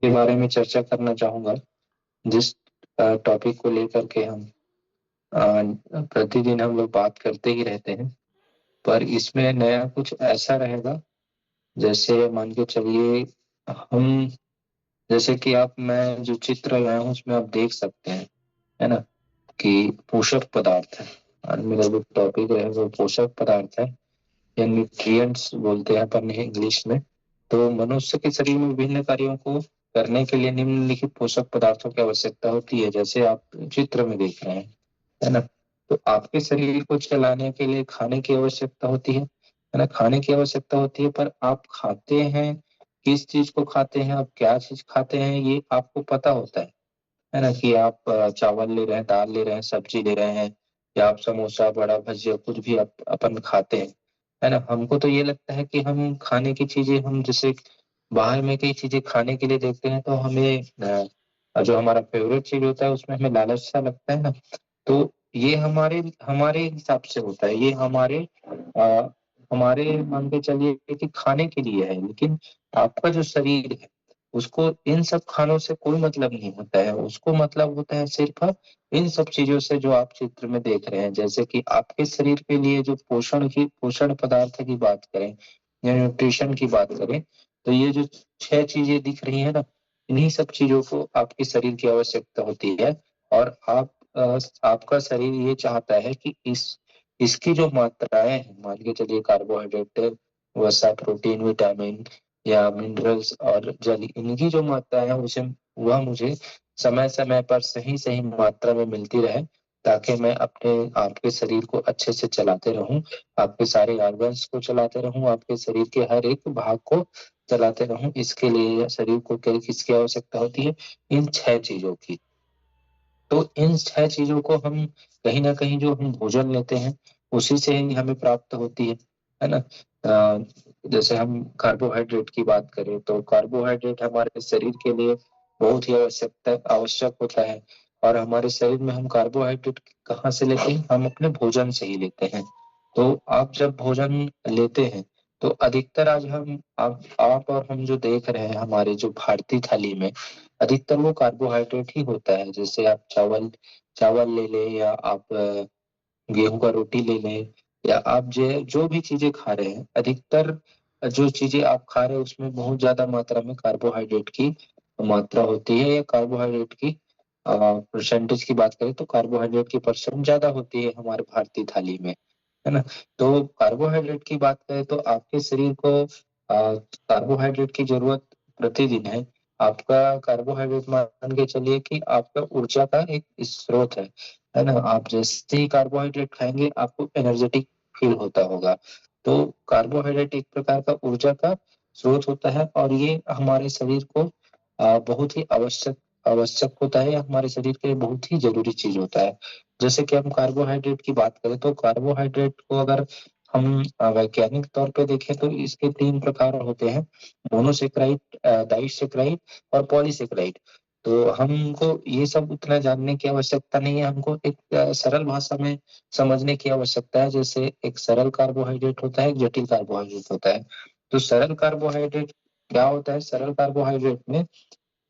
के बारे में चर्चा करना चाहूंगा, जिस टॉपिक को लेकर के हम प्रतिदिन हम लोग बात करते ही रहते हैं, पर इसमें नया कुछ ऐसा रहेगा। जैसे मान के चलिए, हम जैसे कि आप मैं जो चित्र लाया हूँ उसमें आप देख सकते हैं, है ना, कि पोषक पदार्थ है। और मेरा जो टॉपिक है वो पोषक पदार्थ है, या न्यूट्रिएंट्स बोलते हैं अपन इंग्लिश में। तो मनुष्य के शरीर में विभिन्न कार्यों को करने के लिए निम्नलिखित पोषक पदार्थों की आवश्यकता होती है, जैसे आप चित्र में देख रहे हैं, है ना। तो आपके शरीर को चलाने के लिए खाने की आवश्यकता होती है ना, खाने की आवश्यकता होती है, पर आप खाते हैं, किस चीज को खाते हैं, आप क्या चीज खाते हैं, ये आपको पता होता है ना, कि आप चावल ले रहे हैं, दाल ले रहे हैं, सब्जी ले रहे हैं, या आप समोसा, बड़ा, भजिया, कुछ भी आप अपन खाते हैं, है ना। हमको तो ये लगता है कि हम खाने की चीजें, हम जैसे बाहर में कई चीजें खाने के लिए देखते हैं, तो हमें जो हमारा फेवरेट चीज होता है उसमें हमें लालच सा लगता है ना। तो ये हमारे हमारे हिसाब से होता है, ये आ, हमारे मान के चलिए कि खाने के लिए है, लेकिन आपका जो शरीर है उसको इन सब खानों से कोई मतलब नहीं होता है। उसको मतलब होता है सिर्फ इन सब चीजों से जो आप चित्र में देख रहे हैं। जैसे कि आपके शरीर के लिए जो पोषण पदार्थ की बात करें या न्यूट्रिशन की बात करें, तो ये जो 6 चीजें दिख रही है ना, इन्हीं सब चीजों को आपके शरीर की आवश्यकता होती है। और आपका शरीर ये चाहता है कि इसकी जो मात्राएं हैं, मान के चलिए कार्बोहाइड्रेट, वसा, प्रोटीन, विटामिन या मिनरल्स और जल, इनकी जो मात्रा है उसे वह मुझे समय समय पर सही सही मात्रा में मिलती रहे, ताकि मैं अपने आपके शरीर को अच्छे से चलाते रहूं, आपके सारे ऑर्गन्स को चलाते रहूं, आपके शरीर के हर एक भाग को चलाते रहूं। इसके लिए शरीर को किसकी आवश्यकता होती है? इन 6 चीजों की। तो इन 6 चीजों को हम कहीं ना कहीं जो हम भोजन लेते हैं उसी से ही हमें प्राप्त होती है ना। जैसे हम कार्बोहाइड्रेट की बात करें, तो कार्बोहाइड्रेट हमारे शरीर के लिए बहुत ही आवश्यक होता है। और हमारे शरीर में हम कार्बोहाइड्रेट कहाँ से लेते हैं? हम अपने भोजन से ही लेते हैं। तो आप जब भोजन लेते हैं, तो अधिकतर आज आप और हम जो देख रहे हैं हमारे जो भारतीय थाली में, अधिकतर वो कार्बोहाइड्रेट ही होता है। जैसे आप चावल चावल ले लें, या आप गेहूं का रोटी ले लें, या आप जो भी चीजें खा रहे हैं, अधिकतर जो चीजें आप खा रहे हैं उसमें बहुत ज्यादा मात्रा में कार्बोहाइड्रेट की मात्रा होती है, या कार्बोहाइड्रेट की परसेंटेज की बात करें तो कार्बोहाइड्रेट की परसेंट ज्यादा होती है हमारे भारतीय थाली में, है ना। तो कार्बोहाइड्रेट की बात करें तो आपके शरीर को कार्बोहाइड्रेट की जरूरत प्रतिदिन है। आपका कार्बोहाइड्रेट, मान के चलिए कि आपका ऊर्जा का एक स्रोत है ना। आप जैसे ही कार्बोहाइड्रेट खाएंगे आपको एनर्जेटिक फील होता होगा। तो कार्बोहाइड्रेट एक प्रकार का ऊर्जा का स्रोत होता है, और ये हमारे शरीर को बहुत ही आवश्यक आवश्यक होता है, हमारे शरीर के लिए बहुत ही जरूरी चीज होता है। जैसे कि हम कार्बोहाइड्रेट की बात करें, तो कार्बोहाइड्रेट को अगर हम वैज्ञानिक तौर पे देखें तो इसके 3 प्रकार होते हैं: मोनोसेक्राइड, डाइसेक्राइड और पॉलीसेक्राइड। तो हमको ये सब उतना जानने की आवश्यकता नहीं है, हमको एक सरल भाषा में समझने की आवश्यकता है। जैसे एक सरल कार्बोहाइड्रेट होता है, एक जटिल कार्बोहाइड्रेट होता है। तो सरल कार्बोहाइड्रेट क्या होता है? सरल कार्बोहाइड्रेट में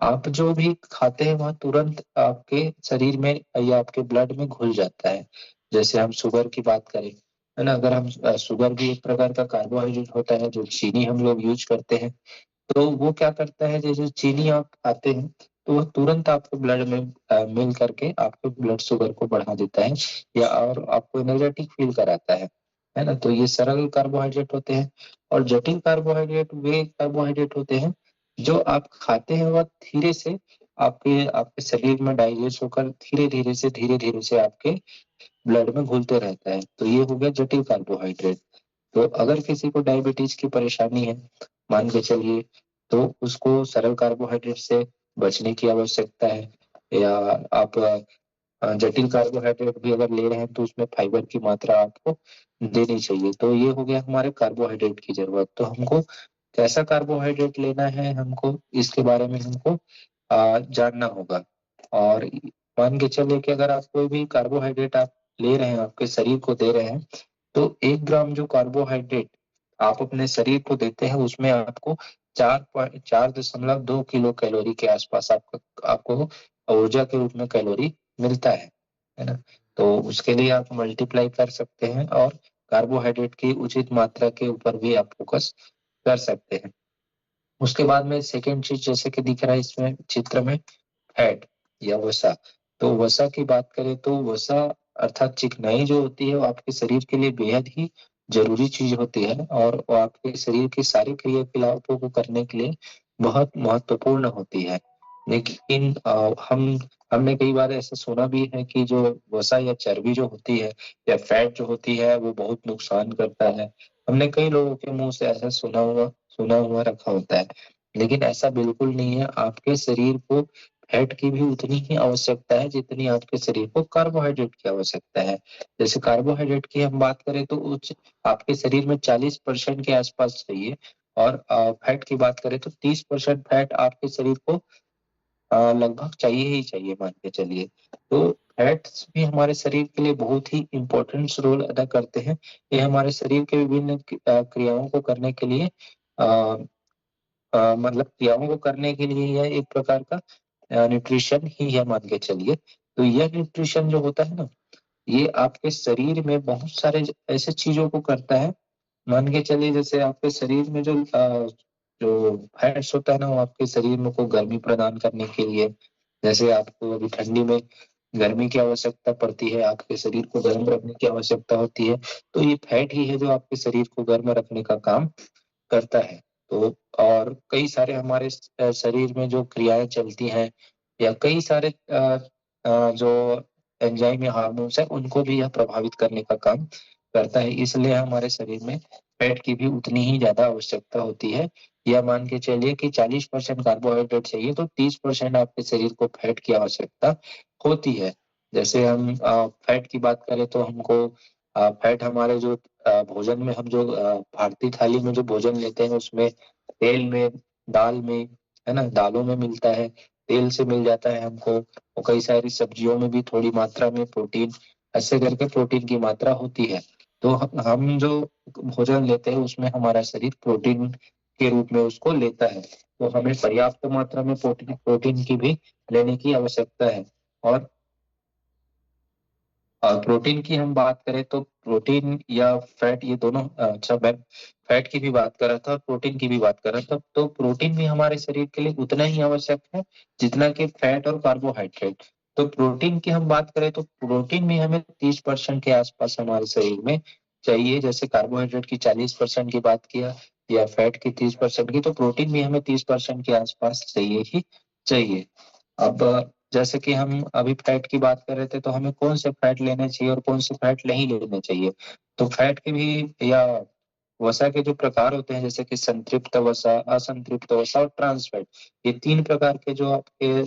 आप जो भी खाते हैं वह तुरंत आपके शरीर में या आपके ब्लड में घुल जाता है। जैसे हम शुगर की बात करें, है ना, अगर हम शुगर भी एक प्रकार का कार्बोहाइड्रेट होता है, जो चीनी हम लोग यूज करते हैं। तो वो क्या करता है, जैसे चीनी आप खाते हैं तो वह तुरंत आपके ब्लड में मिल करके आपके ब्लड शुगर को बढ़ा देता है, या और आपको एनर्जेटिक फील कराता है ना। तो ये सरल कार्बोहाइड्रेट होते हैं। और जटिल कार्बोहाइड्रेट वे कार्बोहाइड्रेट होते हैं जो आप खाते हैं वह धीरे से आपके आपके शरीर में डाइजेस्ट होकर धीरे धीरे से आपके ब्लड में घुलते रहता है। तो ये हो गया जटिल कार्बोहाइड्रेट। तो अगर किसी को डायबिटीज की परेशानी है, मान के चलिए, तो उसको सरल कार्बोहाइड्रेट से बचने की आवश्यकता है। या आप जटिल कार्बोहाइड्रेट भी अगर ले रहे हैं तो उसमें फाइबर की मात्रा आपको देनी चाहिए। तो ये हो गया हमारे कार्बोहाइड्रेट की जरूरत। तो हमको कैसा कार्बोहाइड्रेट लेना है, हमको इसके बारे में हमको जानना होगा। और मान के चलिए कि अगर आप कोई भी कार्बोहाइड्रेट आप ले रहे हैं, आपके शरीर को दे रहे हैं, तो 1 ग्राम जो कार्बोहाइड्रेट आप अपने शरीर को देते हैं उसमें आपको 4.2 किलो कैलोरी के आसपास आपको ऊर्जा के रूप में कैलोरी मिलता है ना। तो उसके लिए आप मल्टीप्लाई कर सकते हैं और कार्बोहाइड्रेट की उचित मात्रा के ऊपर भी आप फोकस कर सकते हैं। उसके बाद में सेकेंड चीज जैसे कि दिख रहा है इसमें चित्र में, फैट या वसा। तो वसा की बात करें तो वसा अर्थात चिकनाई जो होती है वो आपके शरीर के लिए बेहद ही जरूरी चीज होती है और वो आपके शरीर की सारी क्रियाकलापों को करने के लिए बहुत महत्वपूर्ण होती है। लेकिन हमने कई बार ऐसा सुना भी है कि जो वसा या चर्बी जो होती है या फैट जो होती है वो बहुत नुकसान करता है। हमने कई लोगों के मुंह से ऐसा सुना हुआ रखा होता है, लेकिन ऐसा बिल्कुल नहीं है। आपके शरीर को फैट की भी उतनी ही आवश्यकता है जितनी आपके शरीर को कार्बोहाइड्रेट की आवश्यकता है। जैसे कार्बोहाइड्रेट की हम बात करें तो उच्च आपके शरीर में 40% के आसपास चाहिए, और फैट की बात करें तो 30% फैट आपके शरीर को लगभग चाहिए ही चाहिए, मान के चलिए। तो फैट्स भी हमारे शरीर के लिए बहुत ही इम्पोर्टेंट रोल अदा करते हैं। ये हमारे शरीर के विभिन्न क्रियाओं को करने के लिए अ, मतलब क्रियाओं को करने के लिए यह एक प्रकार का न्यूट्रिशन ही है, मान के चलिए। तो यह न्यूट्रिशन जो होता है ना, ये आपके शरीर में बहुत सारे ऐसे चीजों को करता है। मान के चलिए जैसे आपके शरीर में जो फैट्स होता है ना, वो आपके शरीर में को गर्मी प्रदान करने के लिए, जैसे आपको अभी ठंडी में गर्मी की आवश्यकता पड़ती है, आपके शरीर को गर्म रखने की आवश्यकता होती है। तो ये फैट ही है जो आपके शरीर को गर्म रखने का काम करता है। तो और कई सारे हमारे शरीर में जो क्रियाएं चलती हैं या कई सारे जो एंजाइम या हार्मोन्स है उनको भी यह प्रभावित करने का काम करता है। इसलिए हमारे शरीर में फैट की भी उतनी ही ज्यादा आवश्यकता होती है। या मान के चलिए कि 40% कार्बोहाइड्रेट चाहिए तो 30% आपके शरीर को फैट की आवश्यकता होती है। जैसे हम फैट की बात करें तो हमको फैट हमारे जो भोजन में हम जो भारतीय थाली में जो भोजन लेते हैं उसमें तेल में, दाल में, है ना, दालों में मिलता है, तेल से मिल जाता है हमको, और कई सारी सब्जियों में भी थोड़ी मात्रा में प्रोटीन, ऐसे करके प्रोटीन की मात्रा होती है। तो हम जो भोजन लेते हैं उसमें हमारा शरीर प्रोटीन के रूप में उसको लेता है। तो हमें पर्याप्त मात्रा में प्रोटीन प्रोटीन की भी लेने की आवश्यकता है। और प्रोटीन की हम बात करें तो प्रोटीन या फैट ये दोनों अच्छा, मैं फैट की भी बात कर रहा था और प्रोटीन की भी बात कर रहा था। तो प्रोटीन भी हमारे शरीर के लिए उतना ही आवश्यक है जितना कि फैट और कार्बोहाइड्रेट। तो प्रोटीन की हम बात करें तो प्रोटीन भी हमें 30% के आसपास हमारे शरीर में चाहिए। जैसे कार्बोहाइड्रेट की 40% की बात किया या फैट की 30% की, तो प्रोटीन भी हमें 30% के आसपास चाहिए ही चाहिए। अब जैसे कि हम अभी फैट की बात कर रहे थे तो हमें कौन से फैट लेने चाहिए और कौन से फैट नहीं लेने चाहिए। तो फैट के भी या वसा के जो प्रकार होते हैं जैसे कि संतृप्त वसा, असंतृप्त वसा और ट्रांस फैट, ये 3 प्रकार के जो आपके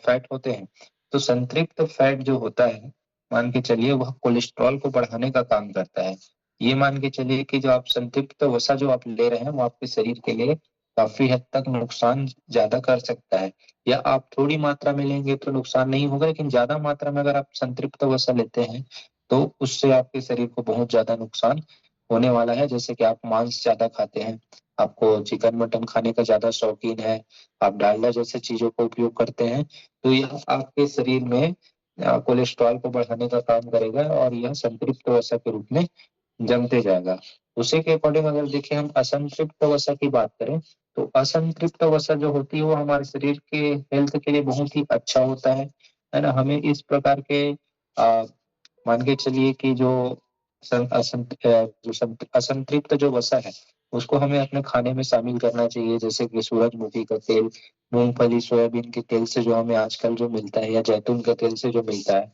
फैट होते हैं। तो संतृप्त फैट जो होता है, मान के चलिए वह कोलेस्ट्रॉल को बढ़ाने का काम करता है। ये मान के चलिए कि जो आप संतृप्त वसा जो आप ले रहे हैं वो आपके शरीर के लिए काफी हद तक नुकसान ज्यादा कर सकता है। या आप थोड़ी मात्रा में लेंगे तो नुकसान नहीं होगा, लेकिन ज्यादा मात्रा में अगर आप संतृप्त वसा लेते हैं तो उससे आपके शरीर को बहुत ज्यादा नुकसान होने वाला है। जैसे कि आप मांस ज्यादा खाते हैं, आपको चिकन मटन खाने का ज्यादा शौकीन है, आप डालडा जैसे चीजों का उपयोग करते हैं, तो यह आपके शरीर में कोलेस्ट्रॉल को बढ़ाने का काम करेगा और यह संतृप्त वसा के रूप में जमते जाएगा। उसी के अकॉर्डिंग अगर देखें हम असंतृप्त वसा की बात करें तो असंतृप्त वसा जो होती है वो हमारे शरीर के हेल्थ के लिए बहुत ही अच्छा होता है ना। हमें इस प्रकार के मान के चलिए कि जो असंतृप्त जो वसा है उसको हमें अपने खाने में शामिल करना चाहिए। जैसे कि सूरजमुखी का तेल, मूंगफली, सोयाबीन के तेल से जो हमें आजकल जो मिलता है, या जैतून के तेल से जो मिलता है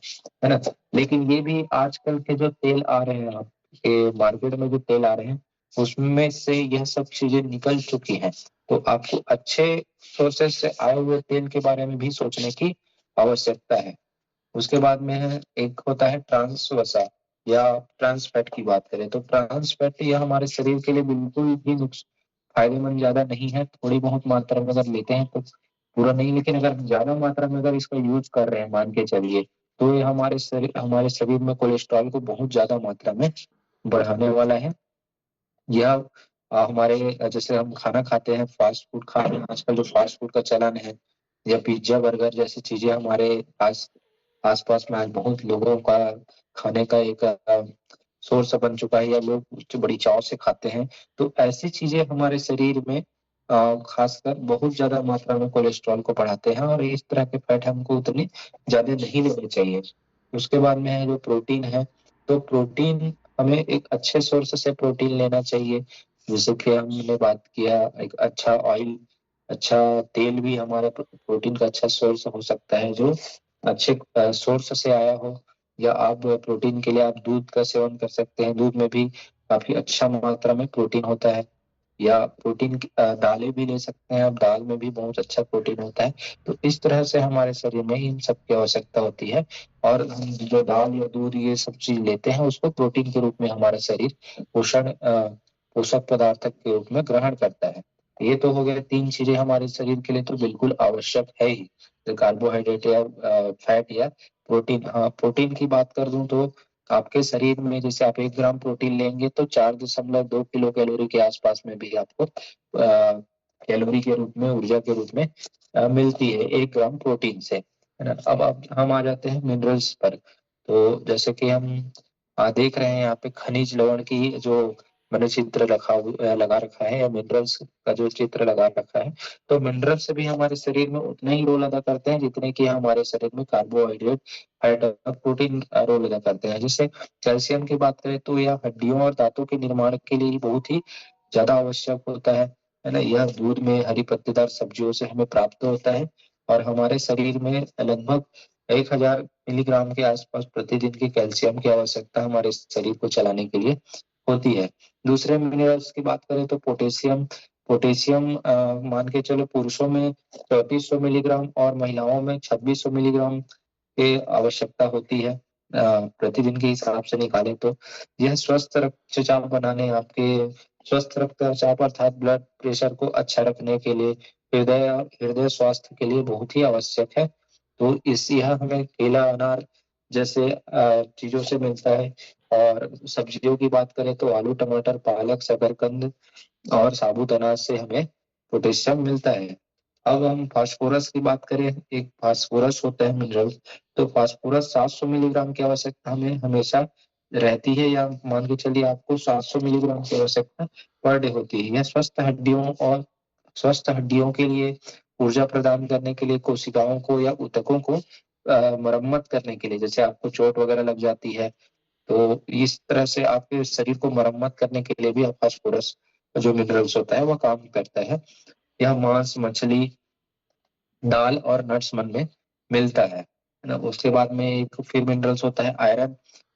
ना। लेकिन ये भी आजकल के जो तेल आ रहे हैं, आपके मार्केट में जो तेल आ रहे हैं उसमें से यह सब चीजें निकल चुकी हैं। तो आपको अच्छे सोर्सेस से आए हुए तेल के बारे में भी सोचने की आवश्यकता है। उसके बाद में है एक होता है ट्रांस वसा या ट्रांस फैट की बात करें तो ट्रांस फैट यह हमारे शरीर के लिए बिल्कुल भी नुकसान फायदेमंद ज्यादा नहीं है। थोड़ी बहुत मात्रा में अगर लेते हैं तो पूरा नहीं, लेकिन अगर ज्यादा मात्रा में अगर इसका यूज कर रहे हैं मान के चलिए तो ये हमारे शरीर में कोलेस्ट्रॉल को बहुत ज्यादा मात्रा में बढ़ाने वाला है। यह हमारे जैसे हम खाना खाते हैं, फास्ट फूड खा रहे हैं आजकल, जो फास्ट फूड का चलन है, या पिज्जा बर्गर जैसी चीजें हमारे आस आसपास में आज बहुत लोगों का खाने का एक सोर्स बन चुका है, या लोग उसको बड़ी चाव से खाते हैं। तो ऐसी चीजें हमारे शरीर में खासकर बहुत ज्यादा मात्रा में कोलेस्ट्रॉल को बढ़ाते हैं, और इस तरह के फैट हमको उतनी ज्यादा नहीं लेने चाहिए। उसके बाद में है जो प्रोटीन है, तो प्रोटीन हमें एक अच्छे सोर्स से प्रोटीन लेना चाहिए। जैसे कि हमने बात किया, एक अच्छा ऑयल, अच्छा तेल भी हमारा प्रोटीन का अच्छा सोर्स हो सकता है, जो अच्छे सोर्स से आया हो। या आप प्रोटीन के लिए आप दूध का सेवन कर सकते हैं, दूध में भी काफी अच्छा मात्रा में प्रोटीन होता है। या प्रोटीन की दालें भी ले सकते हैं आप, दाल में भी बहुत अच्छा प्रोटीन होता है। तो इस तरह से हमारे शरीर में इन सब की आवश्यकता होती है। और हम जो दाल या दूध ये सब चीज लेते हैं, उसको प्रोटीन के रूप में हमारा शरीर पोषक पदार्थ के रूप में ग्रहण करता है। ये तो हो गया तीन चीजें हमारे शरीर के लिए तो बिल्कुल आवश्यक है ही, तो कार्बोहाइड्रेट या फैट या प्रोटीन। हाँ, प्रोटीन की बात कर दूं तो आपके शरीर में जैसे आप 1 ग्राम प्रोटीन लेंगे तो 4.2 किलो कैलोरी के आसपास में भी आपको कैलोरी के रूप में, ऊर्जा के रूप में मिलती है 1 ग्राम प्रोटीन से, है ना। अब हम आ जाते हैं मिनरल्स पर। तो जैसे कि हम देख रहे हैं यहाँ पे खनिज लवण की जो मैंने चित्र लगा रखा है, या मिनरल्स का जो चित्र लगा रखा है, तो मिनरल से भी हमारे शरीर में उतना ही रोल अदा करते हैं जितने कि हमारे शरीर में कार्बोहाइड्रेट, फैट और प्रोटीन रोल अदा करते हैं। जैसे कैल्शियम की बात करें तो यह हड्डियों और दांतों के निर्माण के लिए बहुत ही ज्यादा आवश्यक होता है ना। यह दूध में, हरी पत्तेदार सब्जियों से हमें प्राप्त होता है, और हमारे शरीर में लगभग 1,000 मिलीग्राम के आसपास प्रतिदिन की कैल्शियम की आवश्यकता हमारे शरीर को चलाने के लिए होती है। दूसरे मिनरल्स की बात करें तो पोटेशियम। पोटेशियम मान के चलो पुरुषों में 3400 मिलीग्राम और महिलाओं में 2600 मिलीग्राम की आवश्यकता होती है प्रतिदिन के हिसाब से निकालें तो। यह स्वस्थ रक्तचाप बनाने, आपके स्वस्थ रक्तचाप अर्थात ब्लड प्रेशर को अच्छा रखने के लिए, हृदय हृदय स्वास्थ्य के लिए बहुत ही आवश्यक है। तो इस यह हमें केला, अनार जैसे चीजों से मिलता है। और सब्जियों की बात करें तो आलू, टमाटर, पालक, शकरकंद और साबुत अनाज से हमें पोटेशियम मिलता है। अब हम फास्फोरस की बात करें, एक फास्फोरस होता है मिनरल, तो फास्फोरस 700 मिलीग्राम की आवश्यकता हमें हमेशा रहती है, या मान के चलिए आपको 700 मिलीग्राम की आवश्यकता पर डे होती है। यह स्वस्थ हड्डियों के लिए, ऊर्जा प्रदान करने के लिए, कोशिकाओं को या ऊतकों को मरम्मत करने के लिए, जैसे आपको चोट वगैरह लग जाती है, तो इस तरह से आपके शरीर को मरम्मत करने के लिए भी फास्फोरस जो मिनरल्स होता है वह काम करता है। यह मांस, मछली, दाल और नट्स मन में मिलता है ना। उसके बाद में एक फिर मिनरल्स होता है आयरन।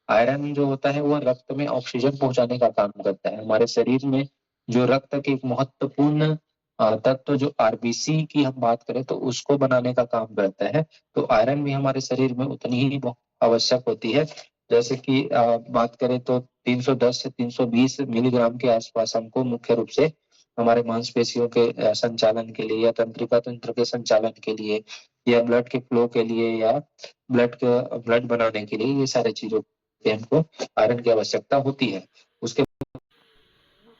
आयरन जो होता है वह रक्त में ऑक्सीजन पहुंचाने का काम करता है। हमारे शरीर में जो रक्त के एक महत्वपूर्ण तत्व जो आरबीसी की हम बात करें तो उसको बनाने का काम करता है। तो आयरन भी हमारे शरीर में उतनी ही आवश्यक होती है। जैसे कि बात करें तो 310 से 320 मिलीग्राम के आसपास हमको मुख्य रूप से हमारे मांसपेशियों के संचालन के लिए, या तंत्रिका तंत्र के संचालन के लिए, या ब्लड के फ्लो के लिए, या ब्लड बनाने के लिए, ये सारे चीजों पे हमको आयरन की आवश्यकता होती है।